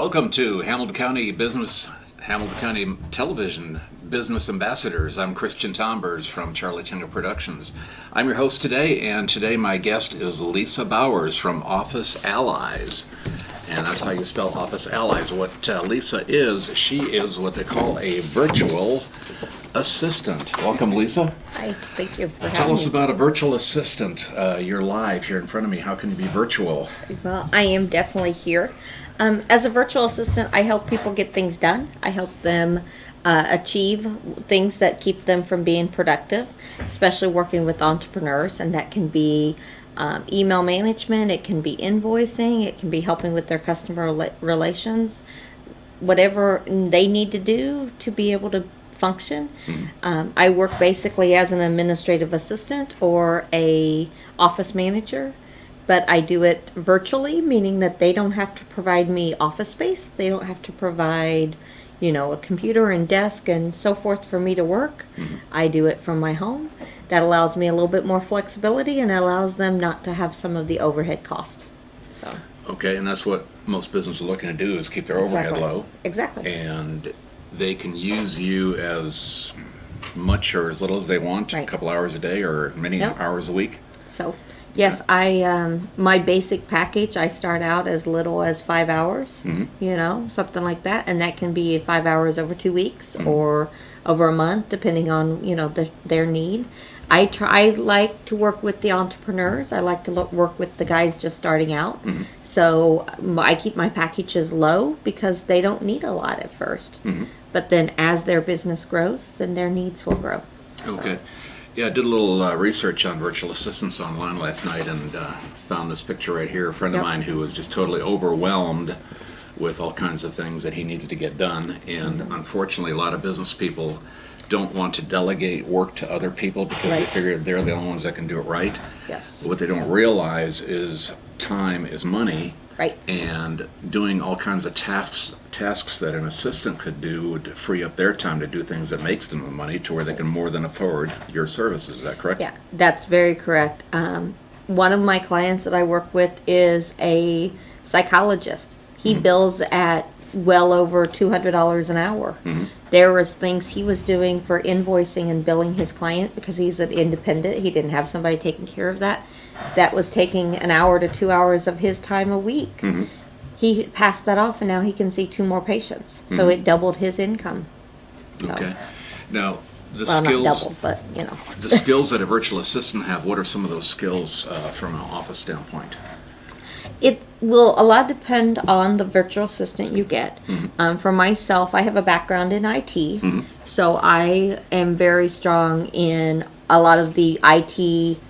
Welcome to Hamilton County Television Business Ambassadors. I'm Christian Tombers from Charlie Tingle Productions. I'm your host today, and today my guest is Lisa Bowers from Office Allies. And that's how you spell Office Allies. What Lisa is, she is what they call a virtual assistant. Welcome, Lisa. Hi, thank you for having me. Tell us about a virtual assistant. You're live here in front of me. How can you be virtual? Well, I am definitely here. As a virtual assistant, I help people get things done. I help them achieve things that keep them from being productive, especially working with entrepreneurs, and that can be email management, it can be invoicing, it can be helping with their customer relations, whatever they need to do to be able to function. I work basically as an administrative assistant or a office manager, but I do it virtually, meaning that they don't have to provide me office space. They don't have to provide, a computer and desk and so forth for me to work. I do it from my home. That allows me a little bit more flexibility and allows them not to have some of the overhead cost. So. Okay, and that's what most businesses are looking to do, is keep their overhead low. Exactly. And they can use you as much or as little as they want, Right. a couple hours a day or many hours a week. So, yes, my basic package, I start out as little as 5 hours, something like that. And that can be 5 hours over 2 weeks or over a month, depending on, their need. I like to work with the entrepreneurs. I like to work with the guys just starting out. So I keep my packages low because they don't need a lot at first. But then as their business grows, then their needs will grow. Okay. Yeah, I did a little research on virtual assistants online last night and found this picture right here. A friend of mine who was just totally overwhelmed with all kinds of things that he needs to get done. And unfortunately, a lot of business people don't want to delegate work to other people because they figure they're the only ones that can do it right. Yes. What they don't realize is time is money. Right. And doing all kinds of tasks that an assistant could do would free up their time to do things that makes them the money to where they can more than afford your services. Is that correct? Yeah, that's very correct. One of my clients that I work with is a psychologist. He bills at well over $200 an hour. There was things he was doing for invoicing and billing his client because he's an independent. He didn't have somebody taking care of that. That was taking an hour to 2 hours of his time a week. He passed that off, and now he can see 2 more patients. So it doubled his income. So, Okay. Now, the well, skills. not doubled, but The skills that a virtual assistant have, what are some of those skills from an office standpoint? It will a lot depend on the virtual assistant you get. For myself, I have a background in IT, so I am very strong in a lot of the IT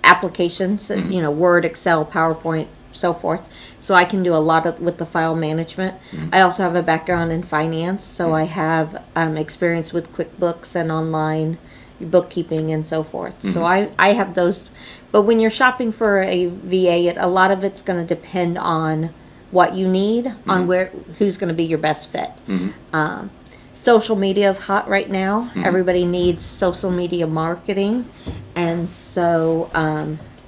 applications, Word, Excel, PowerPoint, so forth. So I can do a lot with the file management. I also have a background in finance, so I have experience with QuickBooks and online bookkeeping and so forth. So I have those. But when you're shopping for a VA, a lot of it's going to depend on what you need, on who's going to be your best fit. Social media is hot right now. Everybody needs social media marketing, and so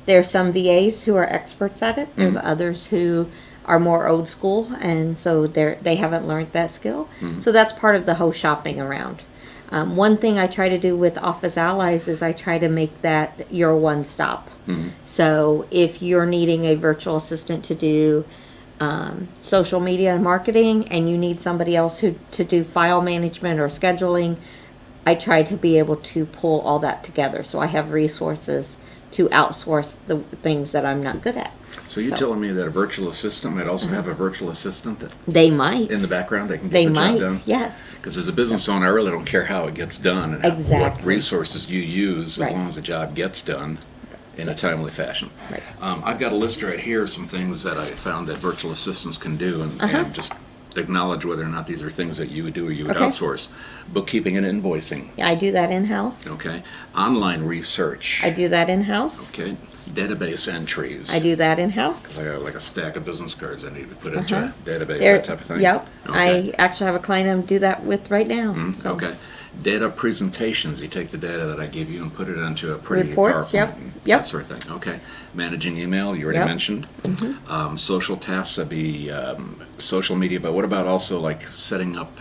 there's some VAs who are experts at it. There's others who are more old school, and so they haven't learned that skill. So that's part of the whole shopping around. One thing I try to do with Office Allies is I try to make that your one stop. So if you're needing a virtual assistant to do social media and marketing, and you need somebody else to do file management or scheduling, I try to be able to pull all that together. So I have resources to outsource the things that I'm not good at. So you're telling me that a virtual assistant might also have a virtual assistant that They might. in the background they can get They the might, job done? yes. Because as a business owner, I really don't care how it gets done and what Exactly. resources you use, as Right. long as the job gets done in a timely fashion. Right. I've got a list right here of some things that I found that virtual assistants can do, and just acknowledge whether or not these are things that you would do or you would Okay. outsource. Bookkeeping and invoicing. I do that in-house. Okay. Online research. I do that in-house. Okay. Database entries. I do that in-house. Like a stack of business cards I need to put into a database, There- that type of thing. Yep. Okay. I actually have a client I'm do that with right now. So. Okay. Data presentations, you take the data that I gave you and put it into a pretty Reports, PowerPoint yep, and yep. that sort of thing. Okay. Managing email, you already Yep. mentioned. Social tasks, that'd be social media, but what about also like setting up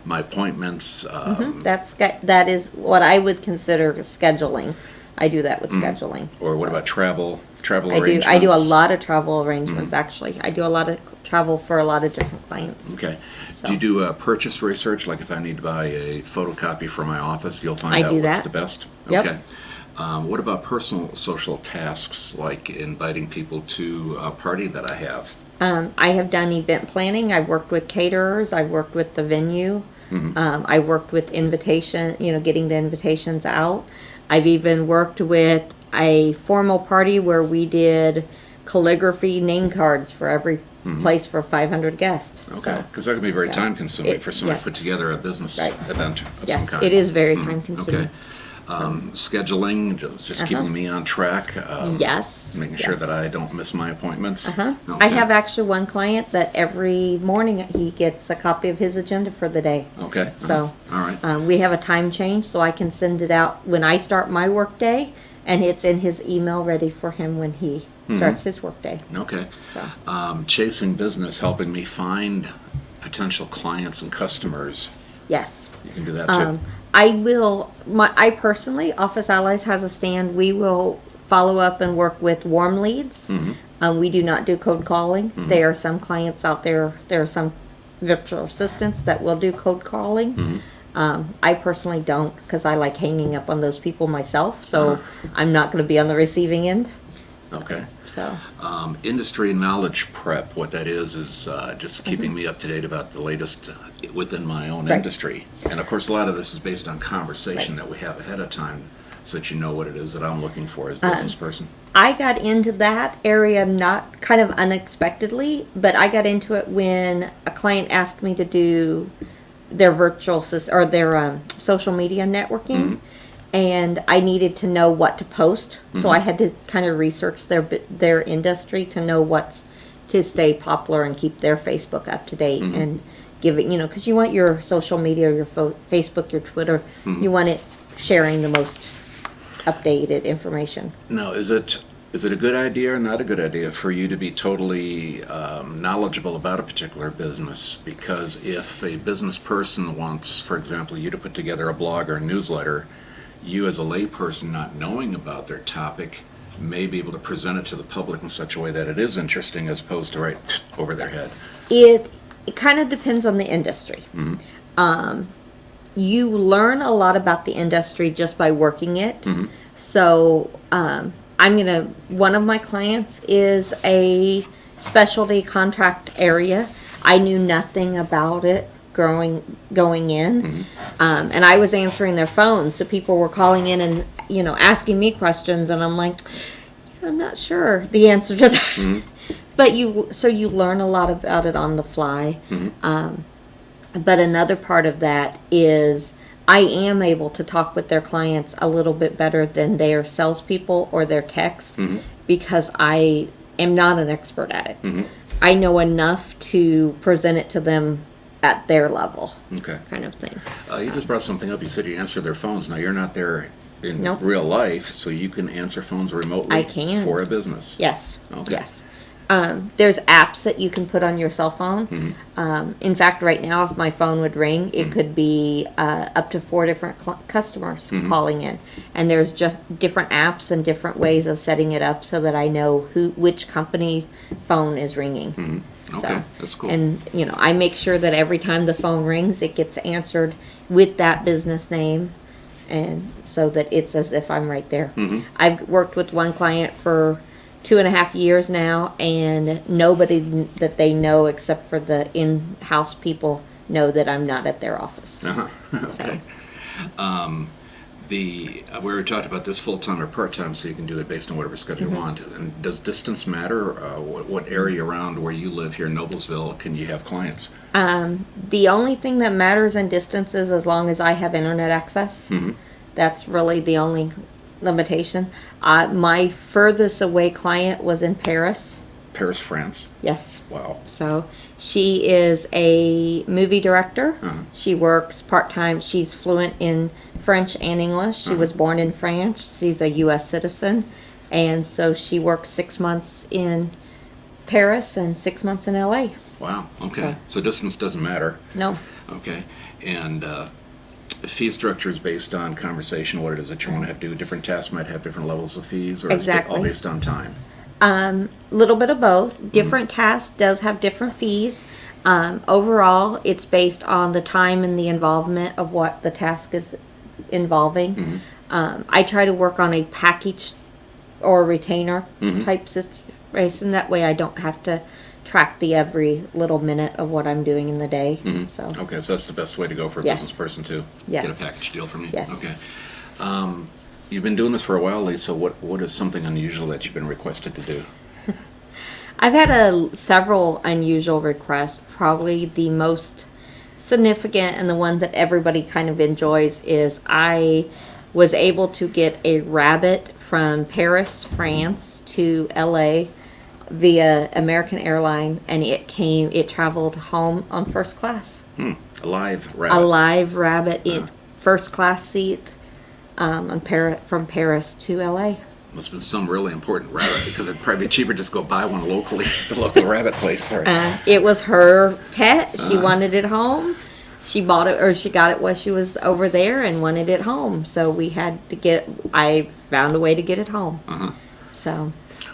my appointments? That is what I would consider scheduling. I do that with scheduling. Or what So, about travel I arrangements? do a lot of travel arrangements, actually. I do a lot of travel for a lot of different clients. Okay. So- Do you do purchase research? Like if I need to buy a photocopy for my office, you'll find I out do what's that. the best? Yep. Okay. What about personal social tasks, like inviting people to a party that I have? I have done event planning. I've worked with caterers. I've worked with the venue. I worked with getting the invitations out. I've even worked with a formal party where we did calligraphy name cards for every place for 500 guests. Okay, So, because that can be very yeah. time consuming It- for somebody yes. to put together a business Right. event of some yes, kind. it is very time consuming. Okay. Scheduling, just keeping me on track. Yes. Making sure yes. that I don't miss my appointments. I Okay. have actually one client that every morning he gets a copy of his agenda for the day. Okay. So, All right. we have a time change, so I can send it out when I start my workday, and it's in his email ready for him when he starts his workday. Okay. So, Chasing business, helping me find potential clients and customers. yes. You can do that too. I personally, Office Allies has a stand. We will follow up and work with warm leads. We do not do cold calling. There are some clients out there, there are some virtual assistants that will do cold calling. I personally don't, because I like hanging up on those people myself, so I'm not going to be on the receiving end. Okay. So, Industry knowledge prep, what that is just keeping me up to date about the latest within my own Right. industry. And of course, a lot of this is based on conversation Right. that we have ahead of time, so that you know what it is that I'm looking for as a business person. I got into that area not kind of unexpectedly, but I got into it when a client asked me to do their or their social media networking, and I needed to know what to post. So I had to kind of research their industry to know what's to stay popular and keep their Facebook up to date and give it, because you want your social media, your Facebook, your Twitter, you want it sharing the most updated information. Now, is it a good idea or not a good idea for you to be totally knowledgeable about a particular business? Because if a business person wants, for example, you to put together a blog or a newsletter, you as a layperson not knowing about their topic may be able to present it to the public in such a way that it is interesting as opposed to right over their head. It kind of depends on the industry. You learn a lot about the industry just by working it. So one of my clients is a specialty contract area. I knew nothing about it going in, and I was answering their phones. So people were calling in and asking me questions, and I'm like, I'm not sure the answer to that. But you learn a lot about it on the fly. But another part of that is I am able to talk with their clients a little bit better than their salespeople or their techs because I am not an expert at it. I know enough to present it to them at their level, Okay. kind of thing. You just brought something up. You said you answer their phones. Now, you're not there in Nope. real life, so you can answer phones remotely I can. for a business. Yes. Okay. Yes. There's apps that you can put on your cell phone. In fact, right now, if my phone would ring, it could be up to 4 different customers calling in, and there's just different apps and different ways of setting it up so that I know which company phone is ringing. Okay, that's cool. And I make sure that every time the phone rings, it gets answered with that business name, and so that it's as if I'm right there. I've worked with one client for 2.5 years now, and nobody that they know except for the in-house people know that I'm not at their office. Okay. We already talked about this full-time or part-time, so you can do it based on whatever schedule you want. And does distance matter? What area around where you live here in Noblesville can you have clients? The only thing that matters in distance is as long as I have internet access. That's really the only limitation. My furthest away client was in Paris, Paris, France. Yes. Wow. So she is a movie director. Uh-huh. She works part-time. She's fluent in French and English. She was born in France. She's a U.S. citizen. And so she works 6 months in Paris and 6 months in L.A. Wow. Okay. So distance doesn't matter. No. Okay. And fee structure is based on conversation, what it is that you want to have to do. Different tasks might have different levels of fees, or is it Exactly. all based on time? Little bit of both. Different tasks does have different fees. Overall, it's based on the time and the involvement of what the task is involving. I try to work on a package or retainer type situation. That way I don't have to track the every little minute of what I'm doing in the day. So Okay, so that's the best way to go for a Yes. business person to Yes. get a package deal from you? Yes. Okay. You've been doing this for a while, Lisa. What is something unusual that you've been requested to do? I've had several unusual requests. Probably the most significant and the one that everybody kind of enjoys is I was able to get a rabbit from Paris, France to LA via American Airline, and it traveled home on first class. A live rabbit. A live rabbit in first class seat from Paris to LA. Must have been some really important rabbit, because it'd probably be cheaper just go buy one locally at the local rabbit place. All right. It was her pet. She wanted it home. She bought it, or she got it while she was over there and wanted it home. So I found a way to get it home. So,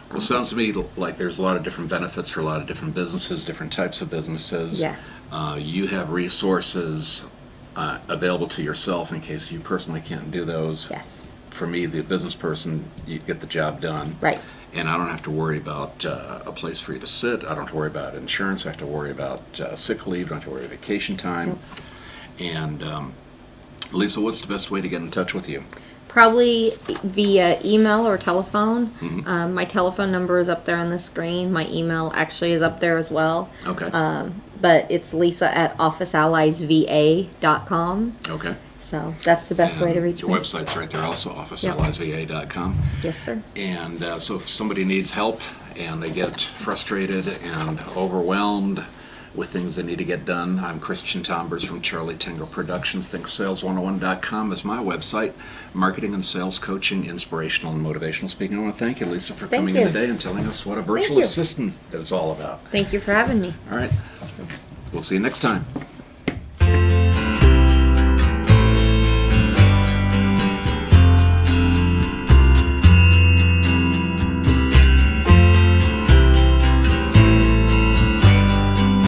Well, it sounds to me like there's a lot of different benefits for a lot of different businesses, different types of businesses. Yes. You have resources available to yourself in case you personally can't do those. yes. For me, the business person, you get the job done. Right. And I don't have to worry about a place for you to sit. I don't have to worry about insurance. I have to worry about sick leave. I don't have to worry about vacation time. And Lisa, what's the best way to get in touch with you? Probably via email or telephone. My telephone number is up there on the screen. My email actually is up there as well. Okay. But it's Lisa at officealliesva.com. Okay. So that's the best way to And reach your me. website's right there also, Yep. officealliesva.com. Yes, sir. And so if somebody needs help and they get frustrated and overwhelmed with things they need to get done, I'm Christian Tombers from Charlie Tingle Productions. ThinkSales101.com is my website. Marketing and sales coaching, inspirational and motivational speaking. I want to thank you, Lisa, for Thank coming in you. today and telling us what a virtual you. assistant is all about. Thank you for having me. All right. We'll see you next time.